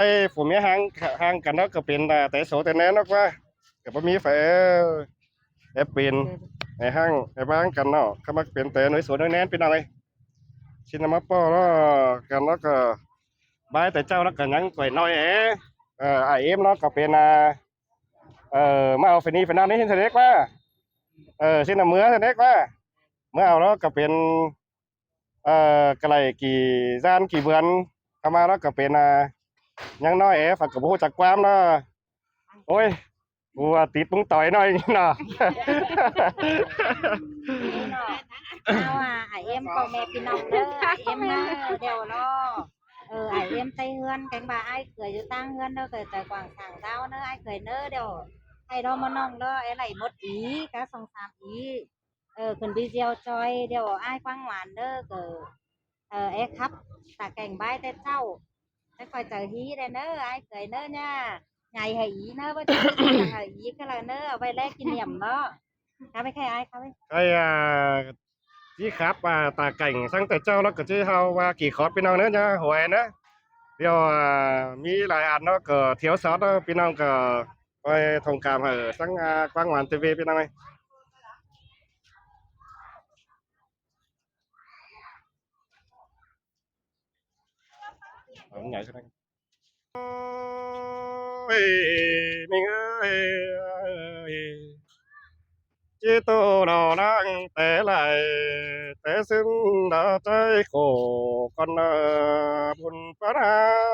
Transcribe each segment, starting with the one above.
ไอ้ผมมีห่างกันแล้วก็เป็นแต่โสแต่แน่นอกว่าก็บ่มีไฟแอบเป็นในห้างในบ้านกันเนาะเขามาเป็นแต่หน่วยสวนหน่วยแน่นเป็นอะไรชินมาป้อแล้วกันแล้วก็บายแต่เจ้าแล้วก็ยังก่อยน้อยไอเอ็มเนาะก็เป็นมาเอาไฟนี้ไฟนั้นนี่เห็นเสด็จว่าชินเมื่อเสด็จว่าเมื่อเอาแล้วก็เป็นกระไรกี่ด้านกี่เบือนเข้ามาแล้วก็เป็นยังน้อยฝากกับผู้จักความเนาะโอ้ยกูว่าติดมึงต่อยหน่อยนี่เนาะ นี่เนาะเอาไอเอ็มพ่อแม่พี่น้องเด้อไอเอ็มเนาะเดี๋ยวเนาะไอเอ็มไตเฮือนกันบ่าไอเคยอยู่ตั้งเฮือนเด้อเคยแต่กวางสางเท้าเนาะไอเคยเน้อเดี๋ยวไอเรามาน้องเด้อไอไหลหมดอีกะ2-3อีขึ้นดีเจียวจอยเดี๋ยวไอกวางหวานเด้อไอครับตาแก่งใบแต่เจ้าไอคอยเจอฮีได้เน้อไอเคยเน้อเนี่ยไงเหยีเน้อว่าจะเหยีก็เลยเน้อเอาไปแลกกินเหนี่ยมเนาะครับไม่ใช่ไอครับ ไอ้ที่ครับตาไก่งสั่งแต่เจ้าแล้วก็ที่เฮาว่ากี่คอร์สพี่น้องเนื้อจ้ะหวยนะเดี๋ยวมีหลายอันเนาะก็เที่ยวซอสเนาะพี่น้องก็ไปทงการสั่งกว้างหวานทีวีพี่น้องเอ้ยผมใหญ่ใช่ไหมโอ้ยมิงเอ้ย chỉ tô nào đang té lại té xứng đã trái khổ con buồn phá ra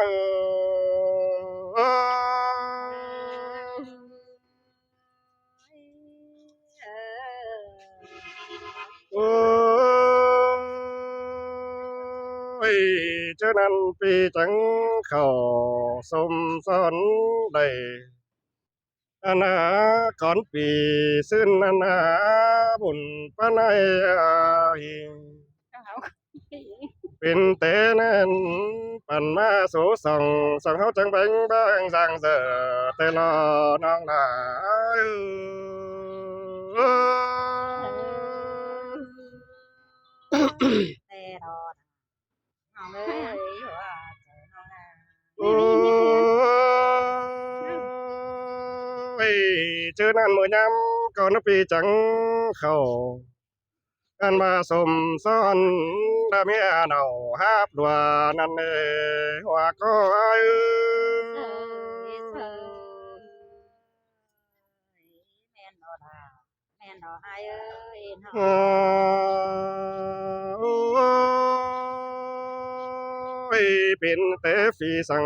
ôi cho nên vì chẳng khẩu xôm son đầy anh conปีซึ่งอันบุญปานายเป็นเตนันปันมาสู่ส่องเขาจังเบ่งบางสังเสอแต่รอน้องหลายแต่รอน้องเอ้ยว่าเจอน้องนา โอ้ยเจอนั่นเมื่อยำก่อนปีจังเข้า อันมาสมซ้อนดาเมียเนาฮับดัวนั่นเอว่าก็ไอ้แม่นดอดาแม่นดอไอเอ้ยเนาะโอ้ยเป็นแต่ฟีสัง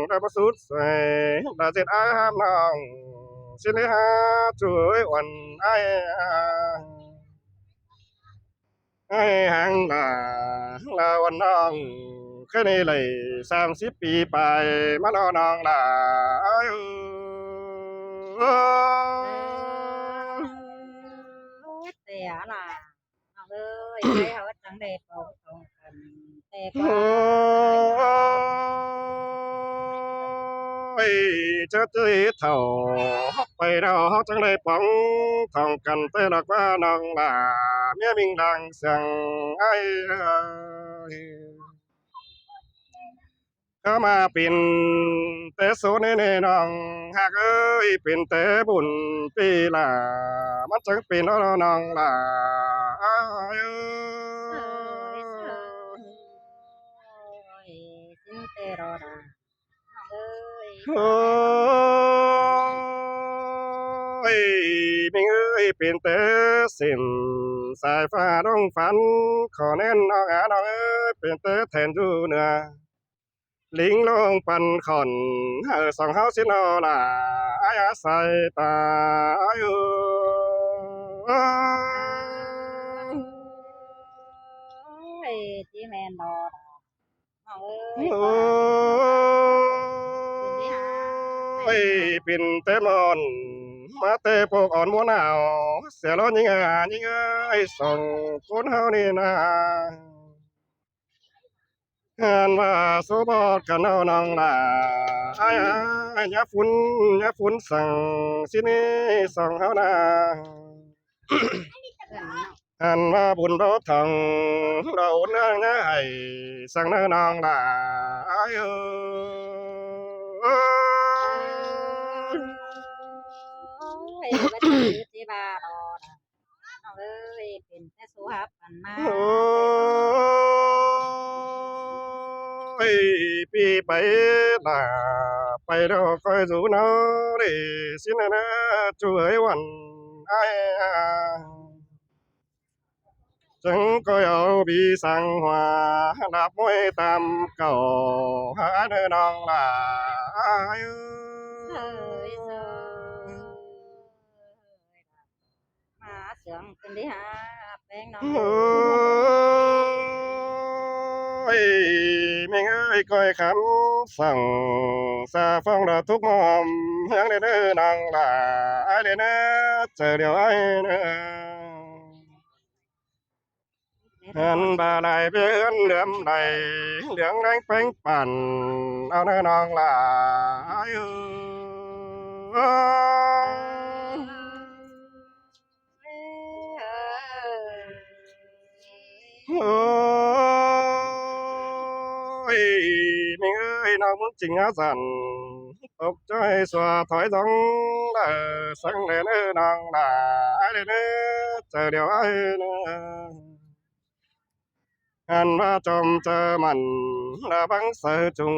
ดาบสุดใส่ดาเจ็ดอาหามน้องสิเลหาช่วยวันไอ้ไอ้หังลาวันน้องแค่นี้เลย30 ปีไปมารอน้องลาแต่ล่ะน้องเอ้ยไปเขาจังได้ของกันแต่กว่าโอ้ยเจ้าจีเท่าไปเราจังเลยป้องท่องกันแต่ละว่าน้องลาเมียมิงดังเสียงไอ้ก็มาเป็นแต่โซเนเนน้องหากเอ้ยเป็นแต่บุญปีละมันจังเป็นน้องลาเอ้ยสิงแต่รอดาน้องเอ้ยโอ้ยมิงเอ้ยเป็นแต่สิ้นสายฟ้าร้องฝันขอแน่นน้องน้องเอ้ยเป็นแต่แทนอยู่เหนือ ลิงลงปันขอนสองเฮาสินอล่ะอาศัยตาอยู่เอ้ยที่แม่นดอดาน้องเอ้ยโอ้คืนนี้หายเป็นแต่มอนมาแต่พวกอ่อนมัวหนาวเสียร้อนยิงไอ้สองคนเฮานี่นะงานว่าสุบอดกันเอาน้องล่ะยาฝุ่นสั่งสินี่สองเฮานะ เพิ่นเนาะอันว่าบุญเราทองเราเนื้อให้สั่งเนื้อนองหลาย เป็นแต่สู้ฮับกันมา โอ้ยพี่ไปล่ะไปดอกคอยสู่เนาเด้สินะช่วยวันไอ้จังก็เอาบีสังหวาดับมวยตามเก่าหาเดินน้องล่ะ เอ้ยเอ้ยมาเสียงเป็นที่หาแป้งน้อง โอ้ยแม่งเอ้ยก้อยคำสั่งซาฟังดอกทุกมอมเฮียงเด้อเด้อนางล่ะไอ้เด้อนะเจอเดียวไอ้เด้อหันบาไหลเพื่อนเหลื่อมไหลเหลืองแดงเป้งปั่นเอาเด้อนางล่ะไอ้เอ้ย โอ้ยแม่งเอ้ยน้องมึงจริงอาสันตกใจสว่าถอยสองเด้อสังเดนเอ้น้องด่าไอ้เด้อเด้อเจอเดียวไอ้เด้อหันมาจอมเจอมันละบังเสือจุง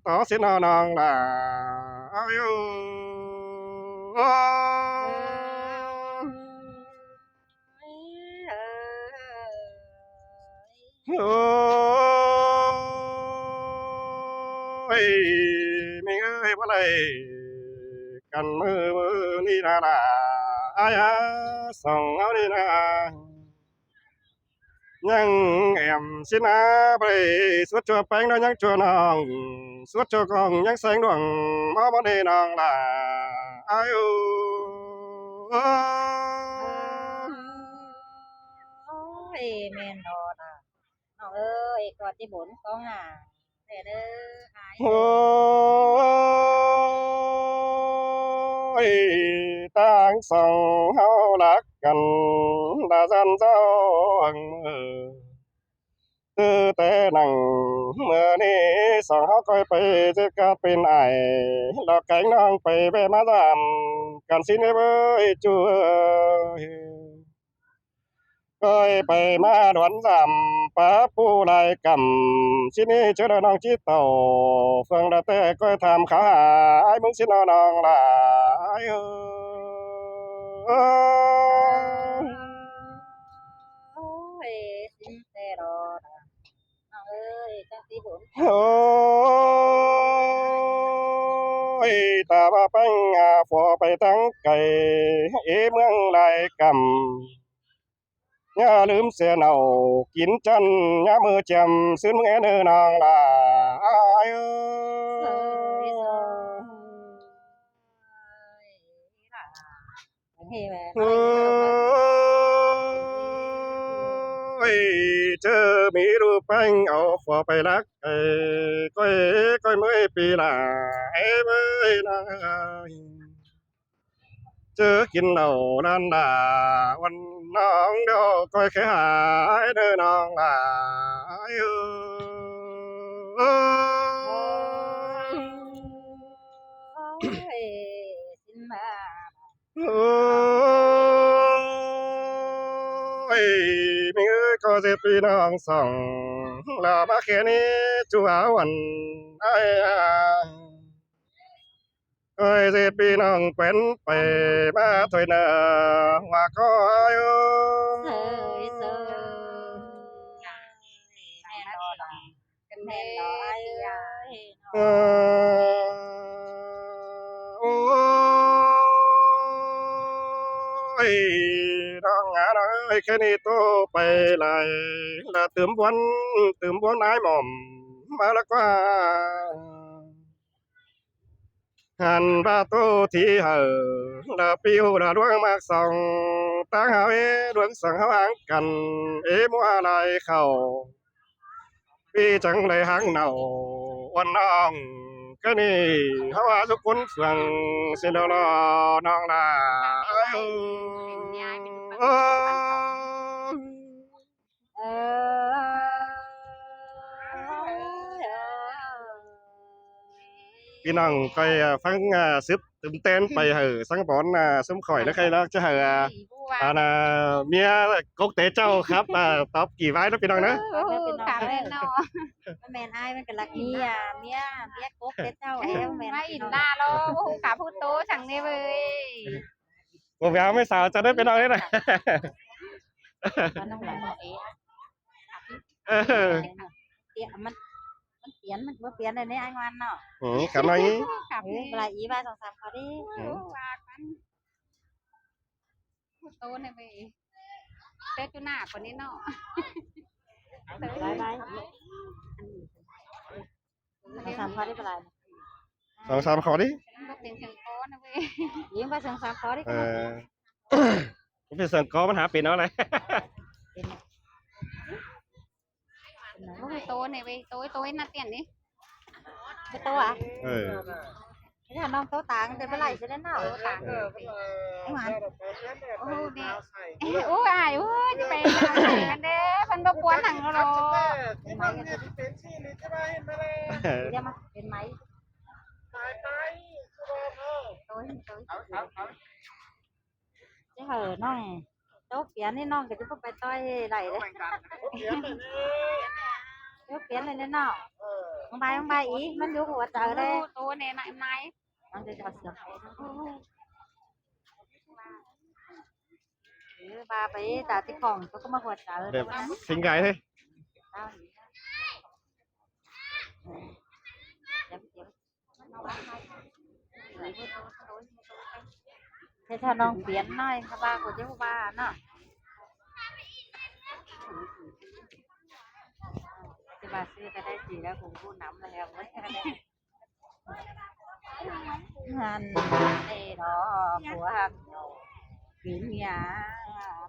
ต่อสินน้องด่าอายุโอ้ยแม่งเอ้ยบ่ได้กันมือนี่นานาอายาส่องเอานี่นายังแอมสินาไปสวดจัวแป้งน้อยยังจัวน้องสวดจัวกองยังแสงดวงมาบ่ได้น้องล่ะอายุโอ้ยแม่นดอน่ะน้องเอ้ยกอดที่บนของอ่ะเด้อเด้อหาย โอ้ยต่างสองเฮารักกันดาซันเจ้าหังมือคือแต่นั่งเมื่อนี้สองเฮาค่อยไปจะกาเป็นไอดอกแกงน้องไปแวะมาตามกันสิเบ้ยจัวก้อยไปมาดวนสามป้าผู้ลายกำสินี้เจอน้องจิตโตเฟืองดาแต่ก้อยถามขาไอ้มึงสินอน้องล่ะไอ้เอ้ย โอ้ยสินแต่ดอน่ะน้องเอ้ยจังสิบุญ โอ้ยตาบ้าปังอาฟอไปตั้งไก่เอเมืองลายกำอย่าลืมเสียเนากินจันอย่ามือจำซื้อมึงแอเด้อนางล่ะอ้ายเอ้ยเอ้ยล่ะเฮ้ยแม่ เอ้ยเจอมีรูปแป้งเอาฟอไปรักก้อยก้อยเมื่อยปีละเอ้ยเมื่อยนะ เจอกินเหล้านันดาวันน้องเดียวก้อยแค่หายเด้อน้องหลายโอ้ยสินมา โอ้ยมีเอ้ยก็จะปีน้องสองลามาแค่นี้จัววันไอ้เอ้ยสิปีน้องเป็นไปมาถอยเนอว่าก็อายุ เอ้ยเอ้ยแม่นดอน่ะกันแม่นดอไอ้ยาเออโอ้ยน้องหาน้อยแค่นี้โตไปเลยละเติมวันนายหม่อมมาแล้วก็หันบาโตที่เหอละปิวละดวงมากส่องตั้งหาเอดวงสังหางกันเอมัวลายเข้า พี่จังเลยหางเนาวันน้องก็นี่เขาว่าทุกคนเฟืองสิรอน้องลาเอ้ยเอ้เออ เก พี่น้องก็ฟังซึบตื่นเต้นไปเหอะสังบอนสมข่อยแล้วใครแล้วจะเหอะเมียกกเตะเจ้าครับตอบกี่ไว้นะพี่น้องนะ cảm ơn nó แม่นอ้ายมันก็รักเมียเมียกบเจ้าแอวแม่น ไม่อินหน้าโลขาพูดโตchẳng đi với ผมยาวไม่สาวจะได้พี่น้องนี่นะ มันต้องหลายเตี้ยมันเปลี่ยนมันบ่เปลี่ยนเลยเนี่ยไอ้งอนเนาะ cảm ơn ý. cảm เฮ้ย ơn เวลาอีบ้าสองสามเขาดิ พูดโตnày về Tết chú nạ của nó บายบายสองสามเขาดิเวลา Xong sao mà khó đi. lúc tiền trường có nó về ยิ้มไปสองสามเขาดิ Cũng phải sờn có mình hả pin nó này. เป็น lúc tô này về tối nó tiền đi เป็นตัวอ่ะ Ừ. นี่ถ้าน้องโตต่างจะไปไล่จะได้เนาะ tô tảng ไอ้หวาน ô đi ô ai ơi đi về nào đấy phân bốc quán thằng nó rồi เป็นไหมกันจะเรียกมาเป็นไหม tối จะเหอะน้องโตเปลี่ยนนี่น้องก็จะไปต่อยไหลเลยโตเปลี่ยนเลยเนี่ยเนาะบางใบอีมันอยู่หัวใจเลย tô này lại này น้องจะเอาเสือba phải tạo cái phòng tôi có mà hoạt trợ Đẹp. Xinh gái thế. tao thế sao non biến nói các ba của chú ba nó thì bà xưa cái đây chỉ là cùng cô nắm là heo đấy hành đây đó của hành biến nhà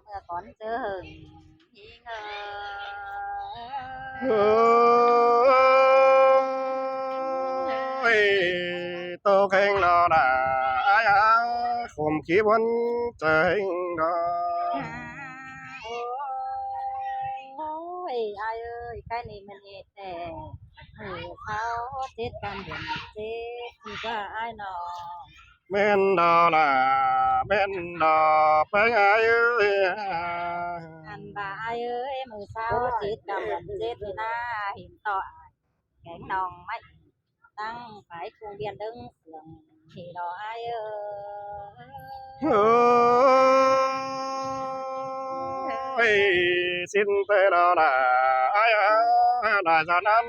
mưa còn chớ hừng nghi ngờ Ôi, tô khen nó đã ai á khom khí bốn trời đó. ôi ai ơi cái này mình hết nè sao chết cam điểm chết thì có ai nọ Men đó là men đó phải ai ơi. anh bà ai ơi mười sao chết cam điểm chết thì na hiện tọa cánh nòng mạnh tăng phải cùng biển đứng sườn thì đó ai Ôi, xin tên đó là ai á đại gia nan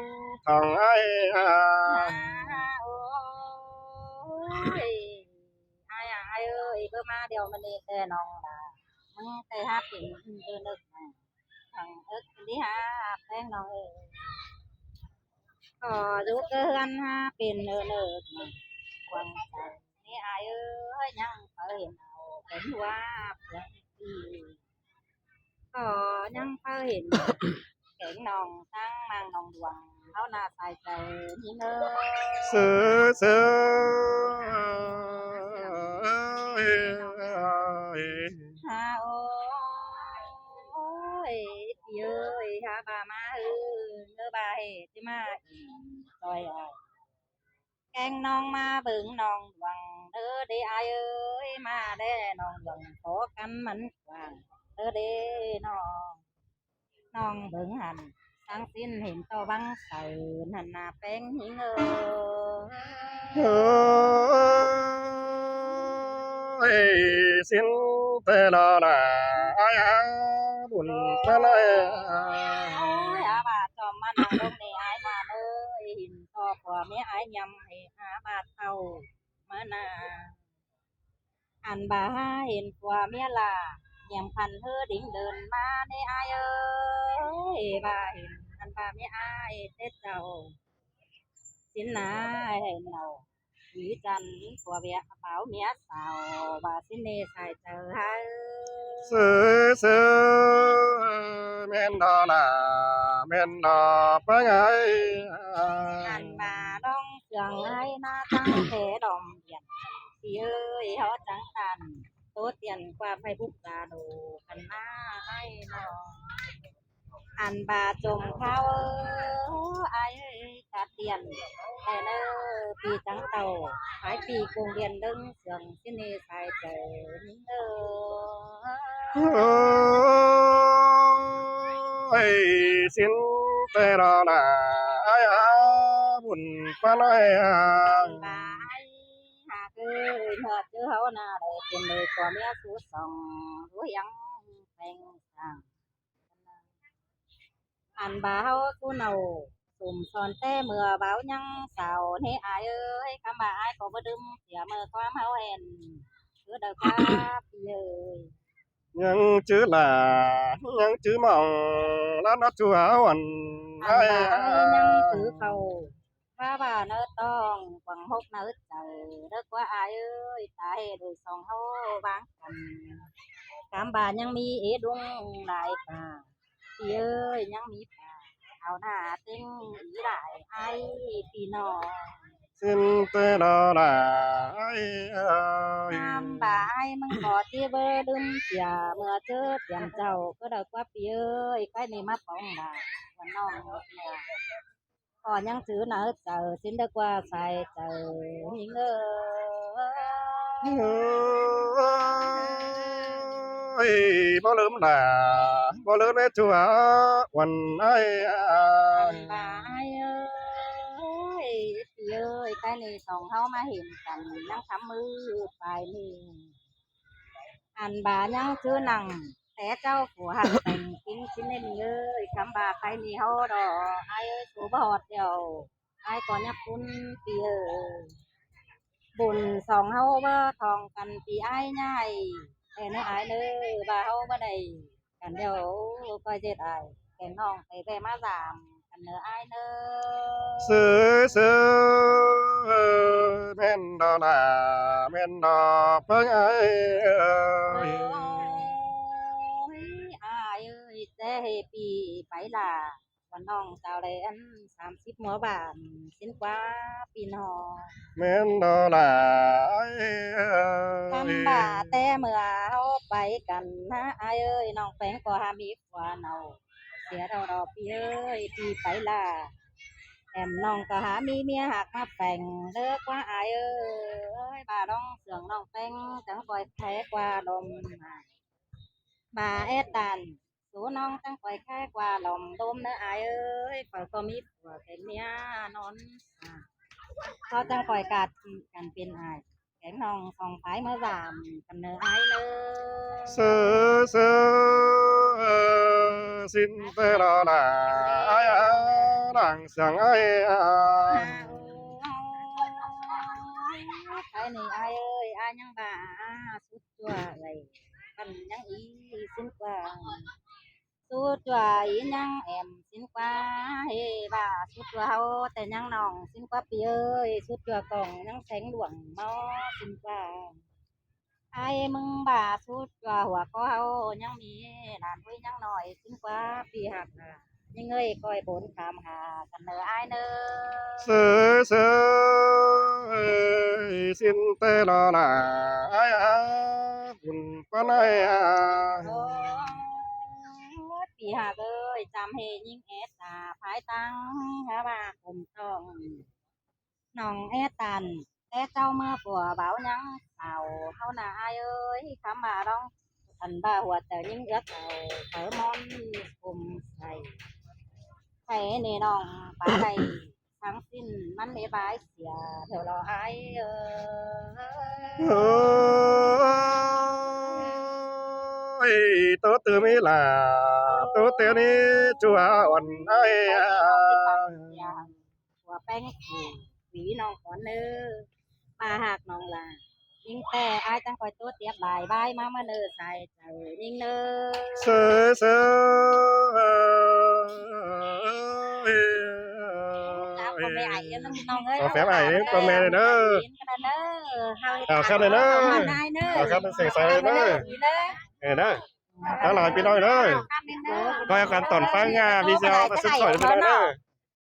thằng ai ơi ai ơi bữa ma điều mình đi tè nòng là măng tè hát tỉnh từ nước thằng ức đi hát tè nòng giúp cơ ăn ha tiền nợ nợ quăngนี่อายเอ้ยยังเคยเห็นเอาเป็นว่าเพื่อนก็ยังเคยเห็นแกงนองทั้งมังนองดวงเขาหน้าใส่ใจนี่เนอ sơ sơฮาโอ้ยพี่เอ้ยฮาบามาเนื้อบาเหตุที่มาซอยอ้ายแกงนองมาเบิ่งนองดวงเด้อเด้อายเอ้ยมาเด้นองดวงขอกันมันกว้างเด้อเด้น้องน้องเบิ่งหันทั้งสิ้นเห็นต่อบังใส่หันหน้าแป้งหิงơi xin thế đó là ai á buồn ta lại โอ้ยอาบาดจอมมันเอาลงในอายมาเลยหินต่อขวาแม่อายยำให้อาบาดเท่ามานาอันบาเห็นขวาเมียลาเยี่ยมพันเธอดิ่งเดินมาในอายเอ้ยบาเห็นอันบาเมียอายเต็ดเจ้าสินนาเห็นเราหวีจันขวาเบียเป๋าเมียสาวบาสินเนใส่เจอให้ sơ sơ men đó là men đó phải ai อันมาดองเสียงให้หน้าตั้งเทดอมเดียนพี่เอ้ยเขาจังตันโตเตียนกว่าไฟบุกตาดูกันหน้าให้น้อง อันบาจมเขาไอ้กาเตียนแต่เนอปีจังเต่าหายปีกรุงเรียนดึงเสียงที่นี่ใส่เจอนิ่งเอ้ยสินแต่ละละไอ้อาบุญปานไอ้อา บายหากเอ้ยเถิดเจอเขาหน้าได้เป็นเลยตัวเมียสูสองรู้ยังแต่งสั่งอันบ่าวกูเนาสุ่มสอนแต่เมื่อบ่าวยังสาวนี่อายเอ้ยคำว่าอายก็บ่ดึมเสียเมื่อความเฮาเห็นคือเด้อครับพี่เอ้ย ยังจื้อหล่ายังจื้อหมองแล้วนัดชัววัน อั ไอ้ นบ่า อาย ยังถือเขาถ้าว่าเนื้อต้องหวังหกเนื้อใจเลิกว่าอายเอ้ยตายโดยสองเฮาบางกันคำบ่ายังมีเอดุงหลายป่าพี่เอ้ยยังมีป่าเอาหน้าเต็งอีหลายไอ้พี่น้อง สินแต่ละละไอ้อาย น้ำบ่ายมึงก็ที่เบอร์ดึงเสียเมื่อเจอเตรียมเจ้าก็เดากว่าพี่เอ้ยใกล้นี่มาป้องบ่าวันน้องเนี่ยก่อนยังถือเนื้อเจอสินเดกว่าใส่เจอหิงเอ้ย บ่ลืมหล่าบ่ลืมในชัววันไอ้อาย บ่ายเอ้ยพี่เอ้ยใกล้นี่สองเฮามาเห็นกันยังทำมือปลายนี่อันบ่ายังถือหนัง แต่เจ้าผัวหักแต่งกินชิ้นเล่นเอ้ยคำบาใครนี่เฮาดอกไอ้เอ้ยสูบอดเดียวไอ้ก่อนยักคุณปีเอ้ยบุญสองเฮาบ่ทองกันปีไอ้ใหญ่แต่เนื้อไอ้เด้อบ่าเฮาบ่ได้กันเดียวก็เจ็ดไอ้แกงน้องไปแว่มาสามกันเนื้อไอ้เด้อ ซื้อแม่นดอล่ะแม่นดอเพิ่งไอ้เอ้ย อายเอ้ยแต่ปีไปล่ะวันน้องสาวได้อัน30หมู่บ้านสิ้นกว่าปีนอ แม่นดอล่ะไอ้เอ้ย ทำบ่าแต่เมื่อเฮาไปกันนะอายเอ้ยน้องแฟงก็หามีกว่าเนาเสียดอกดอกพี่เอ้ยปีไปล่ะแอมน้องก็หามีเมียหักมาแฝงเลิกว่าอายเอ้ยบ่าน้องเสืองน้องแฟงจังปล่อยแพ้กว่าลมบ่าแอดตัน สูน้องตั้งไว้แค่กว่าหล่อมดมเนื้ออายเอ้ยฝ่อยก็มีผัวเป็นเมียนอนเขาจังปล่อยกัดกันเป็นอายแกงน้องสองไผ่เมื่อสามกันเนื้ออายเลย ซื้อสินเตลอล่ะไอ้อาดังเสียงไอ้อา ไอ้นี่อายเอ้ยอายยังบ่าสุดจั่วเลยกันยังอีสิ้นกว่าสุดจั่วอียังแอมสิ้นกว่าเฮ้บ่าสุดจั่วเฮาแต่ยังน้องสิ้นกว่าปีเอ้ยสุดจั่วกล่องยังแสงหลวงมอสิ้นกว่าไอ้มึงบ่าสุดจั่วหัวก็เฮายังมีหลานผู้ยังหน่อยสิ้นกว่าปีหักยังเงยคอยบนถามหากันเนออ้ายเนอ ซื้อสินเตลอล่ะไอ้อาบุญปานไอ้อา โอ้ยปีหากเอ้ยจำเฮยิ่งแอดตาภายตังฮะว่าผมต้องน้องแอดตันแต่เจ้าเมื่อปัวเบายังเต่าเขาหน้าอายเอ้ยคำว่าร้องอันบ่าหัวแต่ยิ่งเอื้อเต่าเปิมอนผมใส่ใส่นี่น้องป่าใดทั้งสิ้นมันไม่บายเสียเถวรออายเอ้ย โอ้ยตัวตือไม่ล่ะตัวเตียวนี้จัวอ่อนไอ้อา หัวแป้งขู่หวีน้องก่อนเนื้อปลาหักน้องลายิงแต่อายจังคอยตัวเตียบหลายใบมาเมื่อเนื้อใส่เจอยิงเนื้อ ซื้อ จ้าก็ไม่ไอ้ยังน้องเอ้ย เอาแฟมไอ้ก็แม่เลยเด้อ เอาครับเลยเด้อเอาครับเป็นเสียงใส่เลยเด้อ เออเด้อแล้วหลายพี่น้อยเด้อก็อาการตอนฟังงาพี่เจ้ามาซึ่งสอยไม่ได้เด้อ